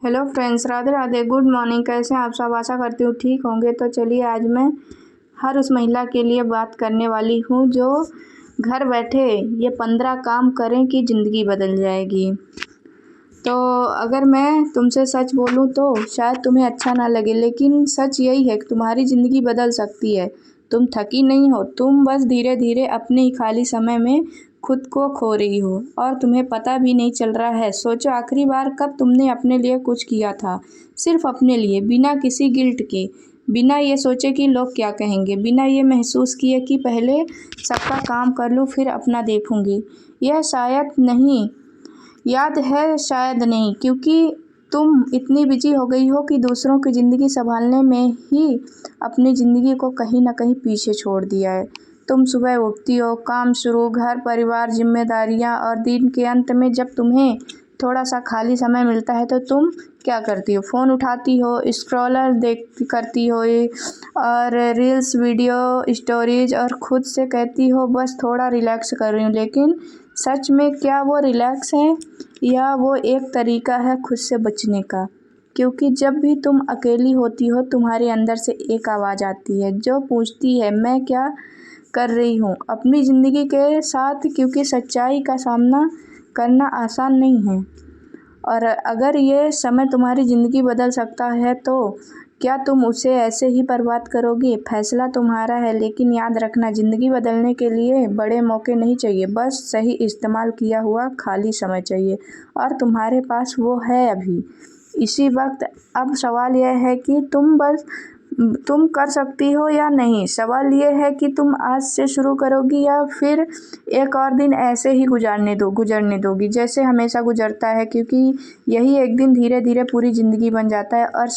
Hello friends, Radhe Radhe, good morning. कैसे हैं आप सब? आशा करती हूँ ठीक होंगे। तो चलिए, आज मैं हर उस महिला के लिए बात करने वाली हूँ जो घर बैठे ये 15 काम करें कि ज़िंदगी बदल जाएगी। तो अगर मैं तुमसे सच बोलूँ तो शायद तुम्हें अच्छा ना लगे, लेकिन सच यही है कि तुम्हारी ज़िंदगी बदल सकती है। तुम थकी नहीं हो, तुम बस धीरे धीरे अपने ही खाली समय में खुद को खो रही हो और तुम्हें पता भी नहीं चल रहा है। सोचो, आखिरी बार कब तुमने अपने लिए कुछ किया था, सिर्फ अपने लिए, बिना किसी गिल्ट के, बिना ये सोचे कि लोग क्या कहेंगे, बिना ये महसूस किए कि पहले सबका काम कर लूँ फिर अपना देखूंगी। यह शायद नहीं याद है, शायद नहीं, क्योंकि तुम इतनी बिजी हो गई हो कि दूसरों की ज़िंदगी संभालने में ही अपनी ज़िंदगी को कहीं ना कहीं पीछे छोड़ दिया है। तुम सुबह उठती हो, काम शुरू, घर परिवार जिम्मेदारियां, और दिन के अंत में जब तुम्हें थोड़ा सा खाली समय मिलता है तो तुम क्या करती हो? फ़ोन उठाती हो, स्क्रॉलर देख करती हो और रील्स, वीडियो, स्टोरीज, और खुद से कहती हो बस थोड़ा रिलैक्स कर रही हूँ। लेकिन सच में क्या वो रिलैक्स है, या वो एक तरीका है खुद से बचने का? क्योंकि जब भी तुम अकेली होती हो, तुम्हारे अंदर से एक आवाज़ आती है जो पूछती है, मैं क्या कर रही हूँ अपनी ज़िंदगी के साथ? क्योंकि सच्चाई का सामना करना आसान नहीं है। और अगर ये समय तुम्हारी ज़िंदगी बदल सकता है तो क्या तुम उसे ऐसे ही बर्बाद करोगे? फैसला तुम्हारा है, लेकिन याद रखना, ज़िंदगी बदलने के लिए बड़े मौके नहीं चाहिए, बस सही इस्तेमाल किया हुआ खाली समय चाहिए, और तुम्हारे पास वो है अभी, इसी वक्त। अब सवाल यह है कि तुम कर सकती हो या नहीं। सवाल ये है कि तुम आज से शुरू करोगी या फिर एक और दिन ऐसे ही गुजरने दोगी जैसे हमेशा गुजरता है, क्योंकि यही एक दिन धीरे धीरे पूरी ज़िंदगी बन जाता है। और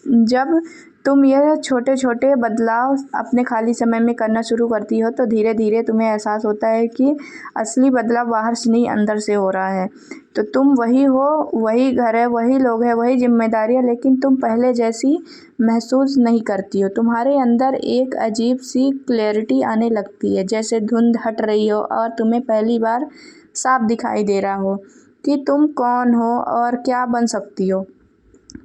जब तुम यह छोटे छोटे बदलाव अपने खाली समय में करना शुरू करती हो तो धीरे धीरे तुम्हें एहसास होता है कि असली बदलाव बाहर से नहीं, अंदर से हो रहा है। तो तुम वही हो, वही घर है, वही लोग हैं, वही जिम्मेदारियाँ, लेकिन तुम पहले जैसी महसूस नहीं करती हो। तुम्हारे अंदर एक अजीब सी क्लैरिटी आने लगती है, जैसे धुंध हट रही हो और तुम्हें पहली बार साफ दिखाई दे रहा हो कि तुम कौन हो और क्या बन सकती हो।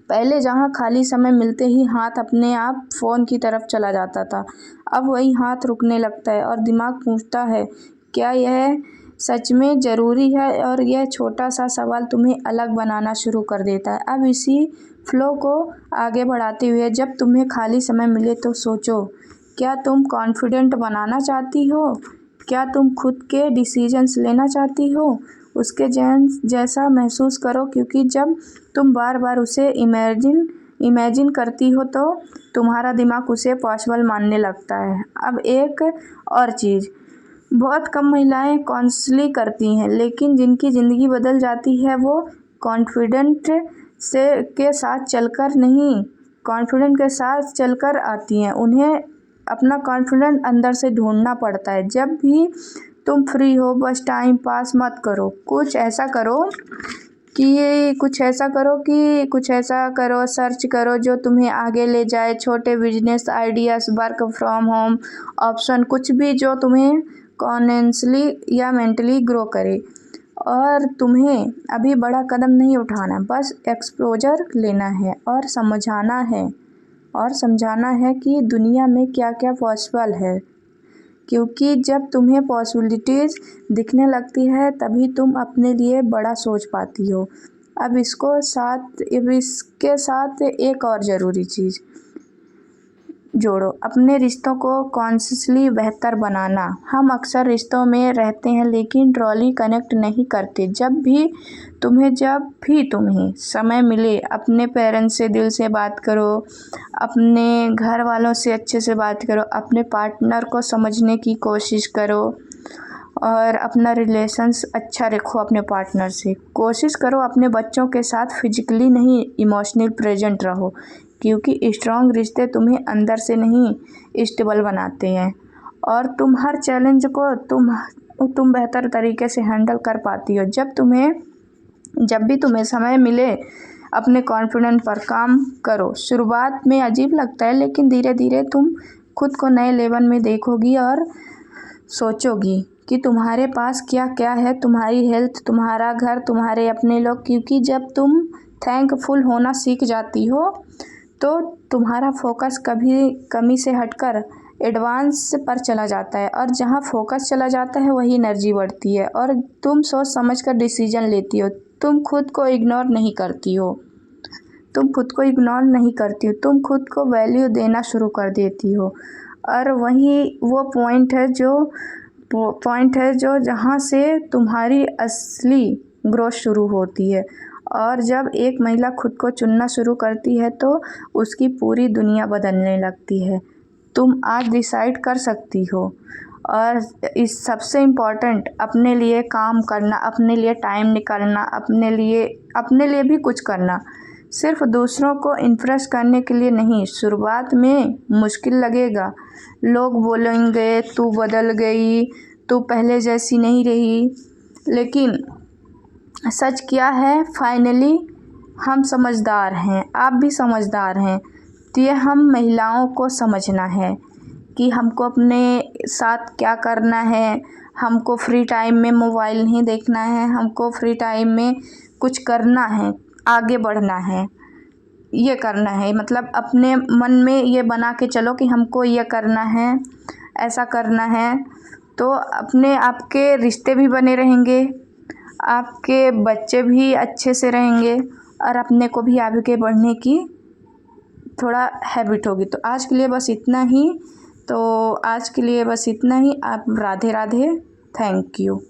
पहले जहाँ खाली समय मिलते ही हाथ अपने आप फ़ोन की तरफ चला जाता था, अब वही हाथ रुकने लगता है और दिमाग पूछता है, क्या यह सच में ज़रूरी है? और यह छोटा सा सवाल तुम्हें अलग बनाना शुरू कर देता है। अब इसी फ्लो को आगे बढ़ाते हुए, जब तुम्हें खाली समय मिले तो सोचो, क्या तुम कॉन्फिडेंट बनाना चाहती हो? क्या तुम खुद के डिसीजंस लेना चाहती हो? उसके जैसा महसूस करो, क्योंकि जब तुम बार बार उसे इमेजिन करती हो तो तुम्हारा दिमाग उसे पॉसिबल मानने लगता है। अब एक और चीज़, बहुत कम महिलाएं काउंसलिंग करती हैं, लेकिन जिनकी ज़िंदगी बदल जाती है वो कॉन्फिडेंट के साथ चलकर नहीं, कॉन्फिडेंट के साथ चलकर आती हैं। उन्हें अपना कॉन्फिडेंट अंदर से ढूंढना पड़ता है। जब भी तुम फ्री हो, बस टाइम पास मत करो, कुछ ऐसा करो, सर्च करो जो तुम्हें आगे ले जाए। छोटे business ideas, work from home option, कुछ भी जो तुम्हें फाइनेंशियली या मेंटली ग्रो करे। और तुम्हें अभी बड़ा कदम नहीं उठाना, बस एक्सपोजर लेना है और समझाना है कि दुनिया में क्या क्या पॉसिबल है। क्योंकि जब तुम्हें पॉसिबिलिटीज़ दिखने लगती है तभी तुम अपने लिए बड़ा सोच पाती हो। अब इसके साथ एक और ज़रूरी चीज़ जोड़ो, अपने रिश्तों को कॉन्शियसली बेहतर बनाना। हम अक्सर रिश्तों में रहते हैं लेकिन ट्रॉली कनेक्ट नहीं करते। जब भी तुम्हें समय मिले, अपने पेरेंट्स से दिल से बात करो, अपने घर वालों से अच्छे से बात करो, अपने पार्टनर को समझने की कोशिश करो और अपना रिलेशंस अच्छा रखो अपने पार्टनर से। कोशिश करो अपने बच्चों के साथ फिजिकली नहीं, इमोशनल प्रेजेंट रहो, क्योंकि स्ट्रॉन्ग रिश्ते तुम्हें अंदर से नहीं, स्टेबल बनाते हैं। और तुम हर चैलेंज को तुम बेहतर तरीके से हैंडल कर पाती हो। जब भी तुम्हें समय मिले, अपने कॉन्फिडेंस पर काम करो। शुरुआत में अजीब लगता है, लेकिन धीरे धीरे तुम खुद को नए लेवल में देखोगी और सोचोगी कि तुम्हारे पास क्या क्या है, तुम्हारी हेल्थ, तुम्हारा घर, तुम्हारे अपने लोग। क्योंकि जब तुम थैंकफुल होना सीख जाती हो तो तुम्हारा फोकस कभी कमी से हटकर एडवांस पर चला जाता है, और जहाँ फोकस चला जाता है वही एनर्जी बढ़ती है और तुम सोच समझ कर डिसीजन लेती हो। तुम खुद को इग्नोर नहीं करती हो, तुम खुद को वैल्यू देना शुरू कर देती हो। और वही वो पॉइंट है जो जहाँ से तुम्हारी असली ग्रोथ शुरू होती है। और जब एक महिला खुद को चुनना शुरू करती है तो उसकी पूरी दुनिया बदलने लगती है। तुम आज डिसाइड कर सकती हो, और इस सबसे इम्पॉर्टेंट अपने लिए काम करना, अपने लिए टाइम निकालना, अपने लिए भी कुछ करना, सिर्फ दूसरों को इम्प्रेस करने के लिए नहीं। शुरुआत में मुश्किल लगेगा, लोग बोलेंगे तू बदल गई, तू पहले जैसी नहीं रही, लेकिन सच क्या है, फाइनली हम समझदार हैं, आप भी समझदार हैं। तो ये हम महिलाओं को समझना है कि हमको अपने साथ क्या करना है। हमको फ्री टाइम में मोबाइल नहीं देखना है, हमको फ्री टाइम में कुछ करना है, आगे बढ़ना है, ये करना है। मतलब अपने मन में ये बना के चलो कि हमको ये करना है, ऐसा करना है, तो अपने आपके रिश्ते भी बने रहेंगे, आपके बच्चे भी अच्छे से रहेंगे, और अपने को भी आगे बढ़ने की थोड़ा हैबिट होगी। तो आज के लिए बस इतना ही। आप राधे राधे, थैंक यू।